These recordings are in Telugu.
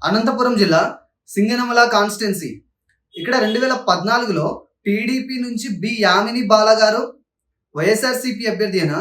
అనంతపురం జిల్లా సింగనమల కాన్స్టిట్యున్సీ. ఇక్కడ 2014లో టీడీపీ నుంచి బి యామిని బాల గారు వైఎస్ఆర్సీపీ అభ్యర్థి అయిన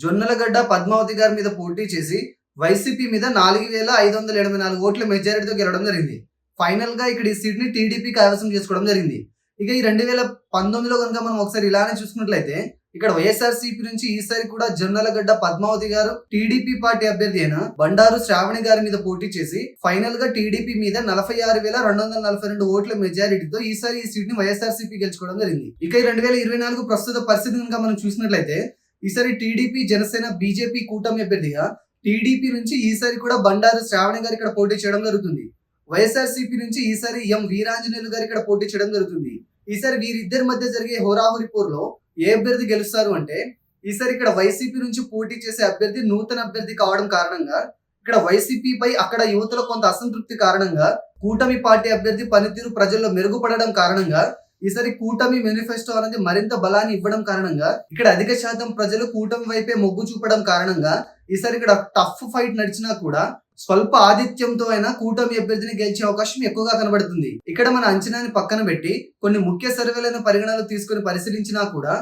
జొన్నలగడ్డ పద్మావతి గారి మీద పోటీ చేసి వైసీపీ మీద 4584 ఓట్ల మెజారిటీతో గెలవడం జరిగింది. ఫైనల్ గా ఇక్కడ ఈ సీట్ ని టీడీపీ కైవసం చేసుకోవడం జరిగింది. ఇక ఈ 2019లో కనుక మనం ఒకసారి ఇలానే చూసుకున్నట్లయితే ఇక్కడ వైఎస్ఆర్సీపీ నుంచి ఈసారి కూడా జొన్నలగడ్డ పద్మావతి గారు టీడీపీ పార్టీ అభ్యర్థి అయిన బండారు శ్రావణి గారి మీద పోటీ చేసి ఫైనల్ గా టీడీపీ మీద 46,242 ఓట్ల మెజారిటీతో ఈసారి ఈ సీట్ ని వైఎస్ఆర్సీపీ గెలుచుకోవడం జరిగింది. ఇక ఈ 2024 ప్రస్తుత పరిస్థితి కనుక మనం చూసినట్లయితే ఈసారి టీడీపీ, జనసేన, బీజేపీ కూటమి అభ్యర్థిగా టీడీపీ నుంచి ఈసారి కూడా బండారు శ్రావణి గారు ఇక్కడ పోటీ చేయడం జరుగుతుంది. వైఎస్ఆర్సీపీ నుంచి ఈసారి ఎం వీరాంజనేయులు గారు ఇక్కడ పోటీ చేయడం జరుగుతుంది. ఈసారి వీరిద్దరి మధ్య జరిగే హోరాహోరీ పోరులో ఏ అభ్యర్థి గెలుస్తారు అంటే ఈసారి ఇక్కడ వైసీపీ నుంచి పోటీ చేసే అభ్యర్థి నూతన అభ్యర్థి కావడం కారణంగా ఇక్కడ వైసీపీపై అక్కడ యువతలో కొంత అసంతృప్తి కారణంగా కూటమి పార్టీ అభ్యర్థి పనితీరు ప్రజల్లో మెరుగుపడడం కారణంగా ఈసారి కూటమి మేనిఫెస్టో అనేది మరింత బలాన్ని ఇవ్వడం కారణంగా ఇక్కడ అధిక శాతం ప్రజలు కూటమి వైపే మొగ్గు చూపడం కారణంగా ఈసారి ఇక్కడ టఫ్ ఫైట్ నడిచినా కూడా స్వల్ప ఆధిత్యంతో అయినా కూటమి అభ్యర్థిని గెలిచే అవకాశం ఎక్కువగా కనబడుతుంది. ఇక్కడ మన అంచనాని పక్కన పెట్టి కొన్ని ముఖ్య సర్వేలను పరిగణనలు తీసుకుని పరిశీలించినా కూడా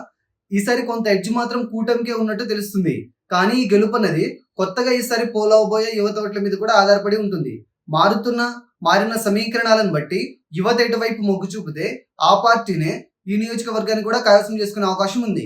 ఈసారి కొంత ఎడ్జ్ మాత్రం కూటమికే ఉన్నట్టు తెలుస్తుంది. కానీ ఈ గెలుపు అనేది కొత్తగా ఈసారి పోలవబోయే యువత ఓట్ల మీద కూడా ఆధారపడి ఉంటుంది. మారిన సమీకరణాలను బట్టి యువత ఎటువైపు మొగ్గు చూపితే ఆ పార్టీనే ఈ నియోజకవర్గాన్ని కూడా కైవసం చేసుకునే అవకాశం ఉంది.